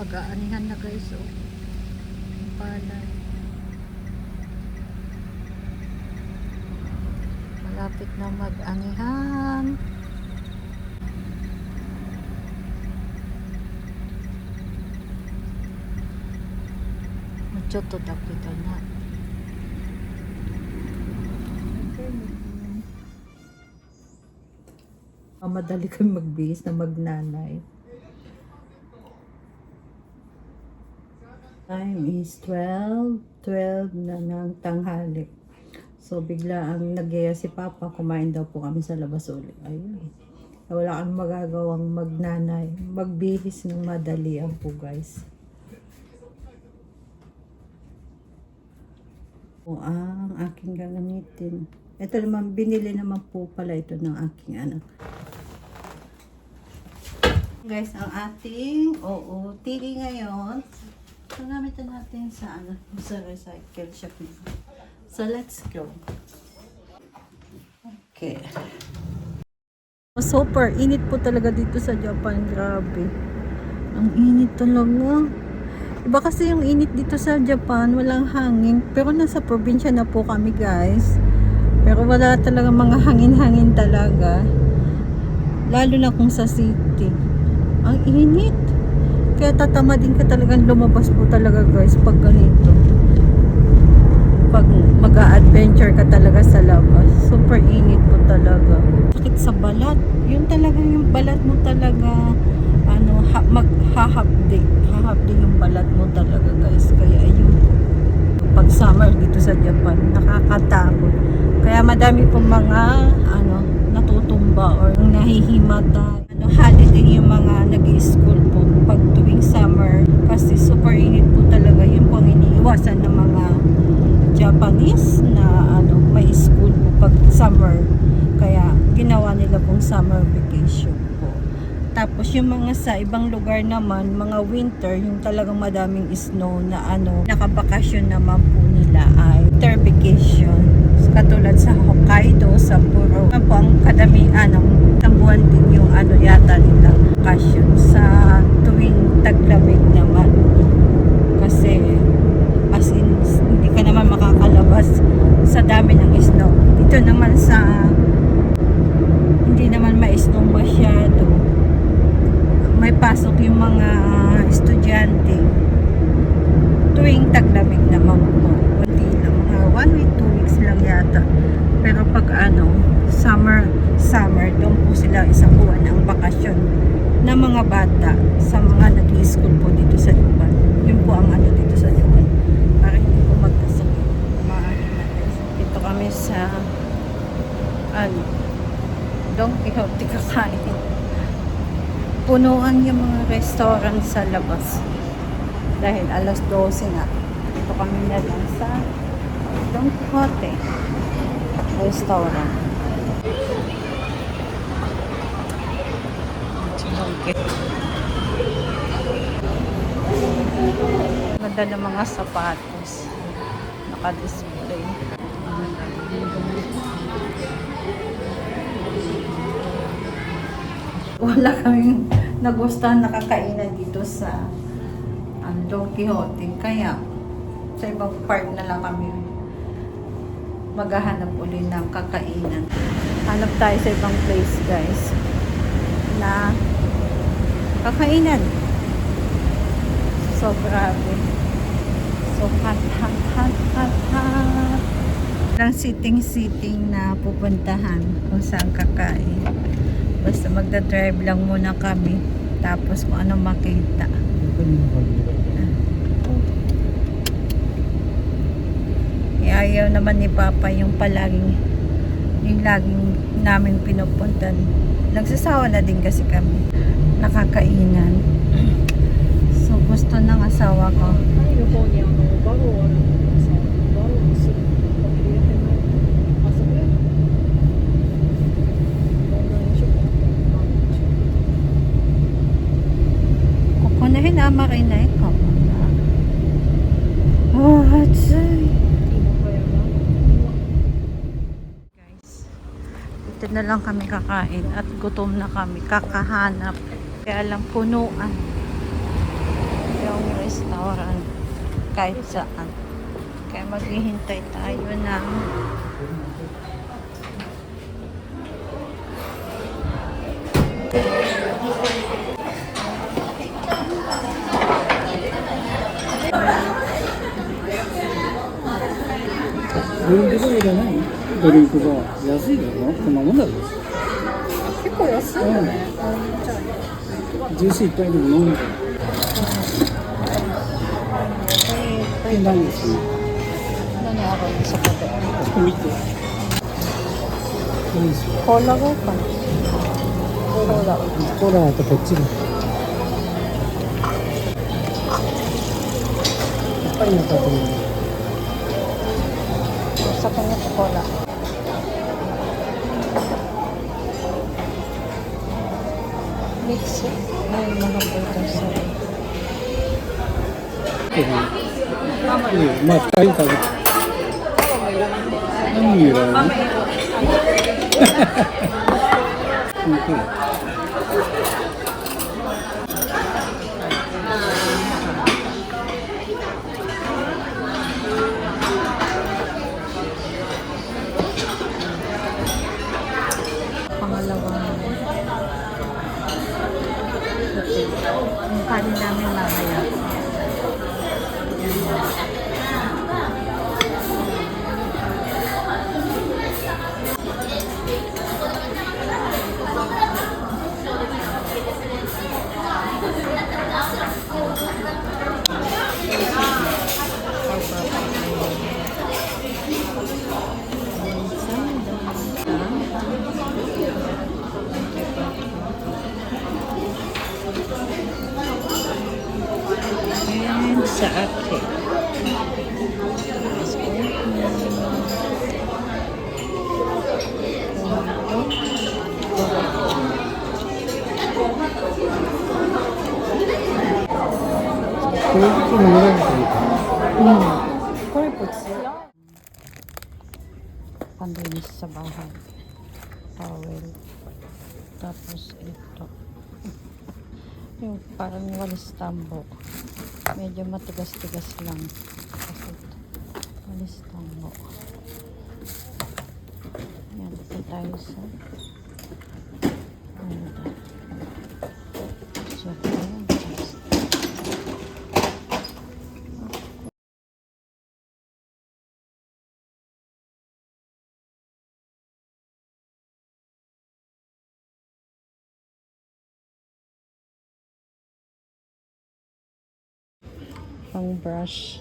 mag-aanihan na guys, oh. Ang palay. Malapit na mag-anihan. Choto kita na. Madali kami magbihis na magnanay. Time is 12 na ng tanghali. So bigla ang nagyaya si Papa, kumain daw po kami sa labas ulit. Ayun. Wala kang magagawang magnanay. Magbihis ng madalian po guys. O ang aking gagamitin. Ito naman, binili naman po pala ito ng aking anak. Guys, ang ating OOTD ngayon. So, gamitin natin sa sa recycle shopping. So, let's go. Okay. Super init po talaga dito sa Japan. Grabe. Ang init talaga. Iba kasi yung init dito sa Japan, walang hangin. Pero nasa probinsya na po kami guys. Pero wala talaga mga hangin-hangin talaga. Lalo na kung sa city. Ang init. Kaya tatama din ka talagang lumabas po talaga guys pag ganito. Pag mag-a-adventure ka talaga sa labas. Super init po talaga. Sakit sa balat. Yun talagang yung balat mo talaga maghahapdi yung balat mo talaga guys. Kaya ayun, pag summer dito sa Japan nakakatakot, kaya madami pong mga natutumba or nahihimata. Holiday yung mga nag-i-school po pag tuwing summer kasi super init po talaga. Yun po ang iniiwasan ng mga Japanese na may school po pag summer, kaya ginawa nila pong summer vacation. Tapos yung mga sa ibang lugar naman, mga winter, yung talagang madaming snow na nakabakasyon naman po nila ay winter vacation. Katulad sa Hokkaido, Sapporo, po ang kadamihan ng buwan din yung yata nila bakasyon sa tuwing taglamig naman. Kasi as in, hindi ka naman makakalabas sa dami ng snow. Dito naman sa hindi naman ma-snow masyado. May pasok yung mga estudyante tuwing taglamig naman po. Hindi lang, mga 1 week, 2 weeks lang yata. Pero pag summer, doon po sila isang buwan ang bakasyon ng mga bata sa mga nag-i-school po dito sa Japan. Yun po ang dito sa Japan. Para hindi po magkasakit. Dito kami sa Don Quixote kakain. Punuan yung mga restaurant sa labas dahil alas 12 na. Ito kami na lang sa Don Quixote restaurant. Ganda ng mga sapatos naka-display. Wala kaming nagustuhan na kakainan dito sa Don Quixote. Kaya sa ibang part na lang kami maghahanap ulit ng kakainan. Hanap tayo sa ibang place guys na kakainan. So grabe. So hot. Lang sitting na pupuntahan kung saan kakain. Basta magdadrive lang muna kami. Tapos kung ano makita. Ayaw naman ni Papa yung laging namin pinupuntan. Nagsasawa na din kasi kami. Nakakainan. So gusto ng asawa ko. Kukunahin marinay ko. Oh, hatsay. Dito na lang kami kakain at gutom na kami, kakahanap. Kaya lang punuan. restaurant kahit saan. Kaya maghihintay tayo ngドリンクとかいらない？ドリンクが安いだろ？こんなもんだろ。結構安いよね。ジュースいっぱいでも飲むから。何ですか？何あるんですか？ここ見て。いいですよ。コーラがかな。コーラ。コーラとこっちだ。いっぱいになったと思う。Sa kanya po cola. Mix. Ay, mga burgers saまあ、2人食べて。何いらないpangalawa. Yung kanin namin mamaya. And sa akin. Panlinis sa bahay. Towel. Tapos ito. Yung parang walis tambo. Medyo matigas-tigas lang. Kasi ito. Walis tambo. Yan. Ito tayo sa so, ayan. Pang brush.